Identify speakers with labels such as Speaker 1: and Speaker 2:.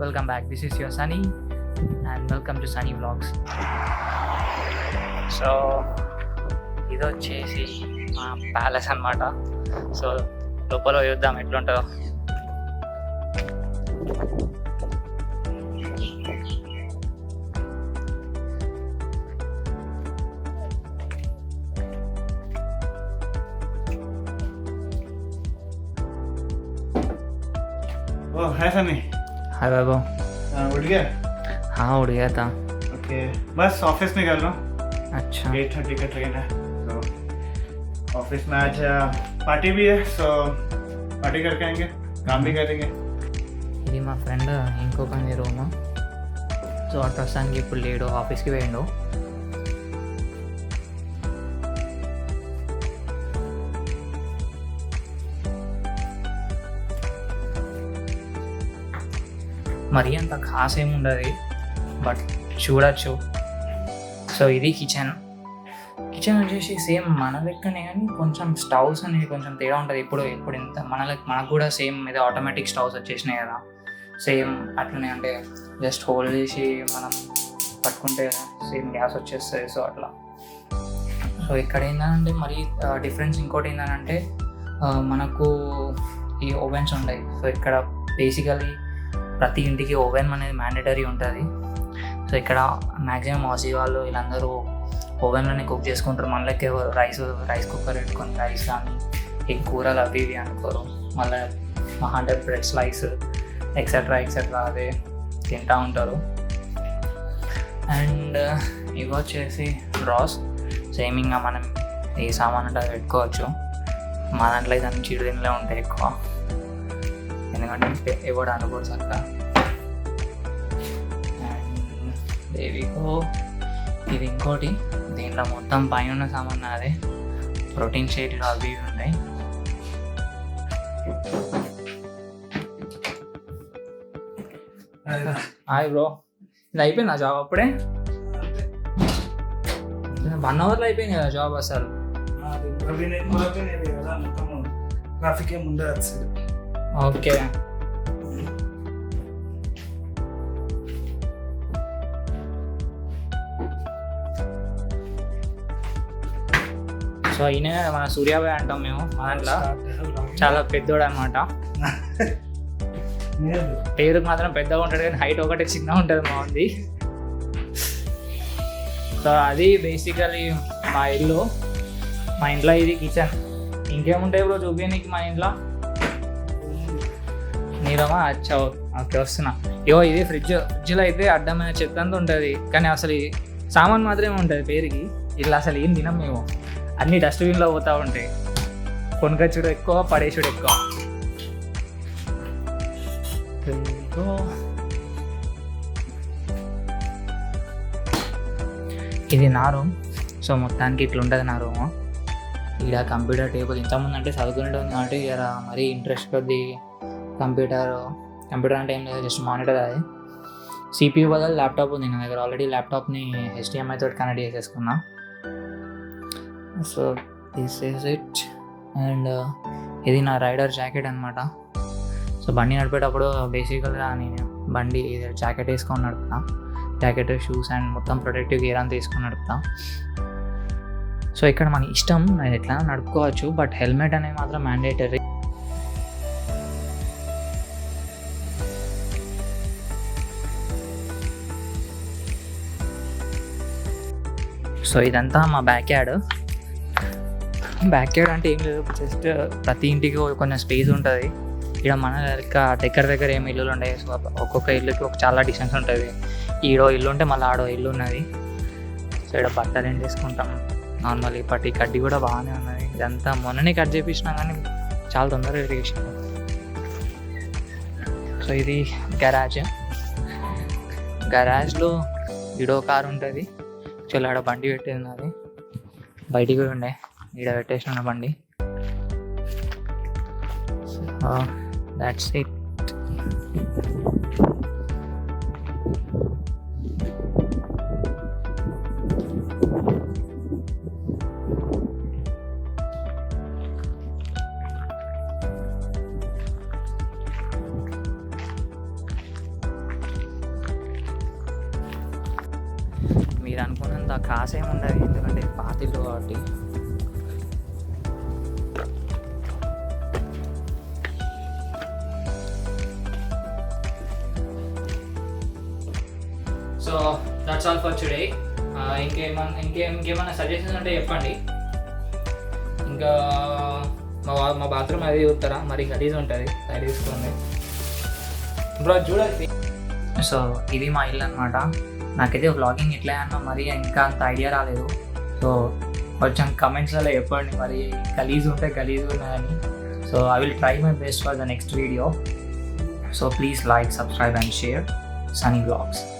Speaker 1: welcome back. This is your Sunny and welcome to Sunny Vlogs. So ఇది వచ్చేసి మా palace అనమాట. So లోపల చూద్దాం ఎట్లుంటుందో.
Speaker 2: हाय सनी।
Speaker 1: हाय बाबू।
Speaker 2: उठ गया?
Speaker 1: हाँ उठ गया था।
Speaker 2: ओके बस ऑफिस निकल रहा हूँ।
Speaker 1: अच्छा
Speaker 2: 8:30 का ट्रेन है तो ऑफिस में आज पार्टी भी है, सो पार्टी करके आएंगे, काम भी करेंगे।
Speaker 1: ఇది మా ఫ్రెండ్ ఇంకొక రూమ్. సో ప్రస్తుతానికి ఇప్పుడు లేడు, ఆఫీస్కి పోయిండు. మరీ అంత ఖాస్ ఏమి ఉండదు, బట్ చూడచ్చు. సో ఇది కిచెన్ వచ్చేసి సేమ్ మన లెక్కనే, కానీ కొంచెం స్టవ్స్ అనేవి కొంచెం తేడా ఉంటుంది. ఇప్పుడు ఇంత మనకు కూడా సేమ్ మీద ఆటోమేటిక్ స్టవ్స్ వచ్చేసినాయి కదా, సేమ్ అట్లనే. అంటే జస్ట్ హోల్డ్ చేసి మనం పట్టుకుంటే సేమ్ గ్యాస్ వచ్చేస్తుంది. సో అట్లా. సో ఇక్కడ ఏంటంటే మరి డిఫరెన్స్ ఇంకోటి ఏంటంటే మనకు ఈ ఓవెన్స్ ఉంటాయి. సో ఇక్కడ బేసికలీ ప్రతి ఇంటికి ఓవెన్ అనేది మ్యాండేటరీ ఉంటుంది. సో ఇక్కడ మ్యాక్సిమం ఆసీ వాళ్ళు వీళ్ళందరూ ఓవెన్లోనే కుక్ చేసుకుంటారు. మనకి రైస్ కుక్కర్ పెట్టుకొని రైస్ కానీ ఎగ్ కూరలు అవి ఇవి అనుకోరు. మళ్ళీ 100 బ్రెడ్ స్లైస్ ఎక్సెట్రా అదే తింటూ ఉంటారు. అండ్ ఇవి వచ్చేసి డ్రాస్. సేమ్ ఇంకా మనం ఏ సామాన్ అంటే అది పెట్టుకోవచ్చు. మా దాంట్లో ఇదాన్ని చిరుదిండ్లే ఉంటాయి ఎక్కువ, ఎందుకంటే ఎవడు అనుకోరు చక్క. అండ్ దేవికో ఇది ఇంకోటి, దీంట్లో మొత్తం పైన ఉన్న సామాన్ అదే ప్రోటీన్ షేక్లు అవి ఇవి ఉన్నాయి. హాయ్ బ్రో, ఇది అయిపోయిందా జాబ్ అప్పుడే? 1 అవర్లో అయిపోయింది కదా జాబ్ అసలు.
Speaker 2: ట్రాఫిక్ ఏమి ఉండదు.
Speaker 1: ఓకే సో ఈయన మన సూర్యాబాయ్ అంటాం మేము. మా దాంట్లో చాలా పెద్దోడు అనమాట. పేరుకు మాత్రం పెద్దగా ఉంటాడు కానీ హైట్ ఒకటి చిన్నగా ఉంటుంది మా ఉంది. సో అది బేసికలీ మా ఇల్లు. మా ఇంట్లో ఇది కిచెన్. ఇంకేముంటాయి బ్రో చూపించడానికి మా ఇంట్లో? నీరమా అచ్చా ఓకే వస్తున్నా. ఇది ఫ్రిడ్జ్లో అయితే అడ్డమైన చెత్త అంతా ఉంటుంది, కానీ అసలు సామాన్ మాత్రమే ఉంటుంది పేరుకి. ఇట్లా అసలు ఏం తినం మేము, అన్ని డస్ట్బిన్లో పోతూ ఉంటాయి. కొనుకొచ్చుడు ఎక్కువ, పడేసుడు ఎక్కువ. ఇది నా రూమ్. సో మొత్తానికి ఇట్లా ఉంటుంది నా రూము. ఇక్కడ కంప్యూటర్ టేబుల్. ఇంతకుముందు అంటే చదువుకునేది ఉంది కాబట్టి ఇక మరీ ఇంట్రెస్ట్ కొద్ది కంప్యూటర్ అంటే ఏం లేదు, జస్ట్ మానిటర్. అది CPU బదులు ల్యాప్టాప్ ఉంది నా దగ్గర. ఆల్రెడీ ల్యాప్టాప్ని HDMI తోటి కనెక్ట్ చేసేసుకున్నా. So this is it. And ఇది నా రైడర్ జాకెట్ అనమాట. సో బండి నడిపేటప్పుడు బేసికల్గా నేను బండి జాకెట్ వేసుకొని నడుపుతా. జాకెట్, షూస్ అండ్ మొత్తం ప్రొటెక్టివ్ గేర్ అంతా వేసుకొని నడుపుతా. సో ఇక్కడ మన ఇష్టం ఎట్లా నడుపుకోవచ్చు, బట్ హెల్మెట్ అనేది మాత్రం మ్యాండేటరీ. సో ఇదంతా మా బ్యాక్ యార్డ్ అంటే ఏం లేదు, జస్ట్ ప్రతి ఇంటికి కొంచెం స్పేస్ ఉంటుంది. ఇక్కడ మన దగ్గర ఏమి ఇల్లులు ఉంటాయి. సో ఒక్కొక్క ఇల్లుకి చాలా డిస్టెన్స్ ఉంటుంది. ఈడో ఇల్లు ఉంటే మళ్ళీ ఆడో ఇల్లు ఉన్నది. సో ఇక్కడ బట్టలు ఏం చేసుకుంటాం నార్మల్లీ. పట్టి కడ్డీ కూడా బాగానే ఉన్నది. ఇదంతా మొన్ననే కట్ చేపించినా కానీ చాలా తొందరగా ఇరిగేషన్. సో ఇది గరాజ్లో ఈడో కారు ఉంటుంది. చాలా ఆడ బండి పెట్టేది అది, బయటికి కూడా ఉండే, ఈడ పెట్టేసిన బండి. That's it. మీరు అనుకున్నంత కాసేం ఉండదు, ఎందుకంటే పాతిళ్ళు కాబట్టి. So that's all for today. ఇంకేమన్నా సజెషన్స్ ఉంటే చెప్పండి. ఇంకా మా బాత్రూమ్ అది చూస్తారా, మరి గలీజ్ ఉంటుంది, సైడ్ తీసుకోండి బ్రో, చూడాలి. సో ఇది మా ఇల్లు అనమాట. నాకైతే వ్లాగింగ్ ఎట్లా అన్నా మరి ఇంకా అంత ఐడియా రాలేదు. సో కొంచెం కమెంట్స్లలో చెప్పండి మరి గలీజ్ ఉంటే గలీజ్ ఉన్నాయని. So I will try my best for the next video. So please like, subscribe and share. Sunny Vlogs.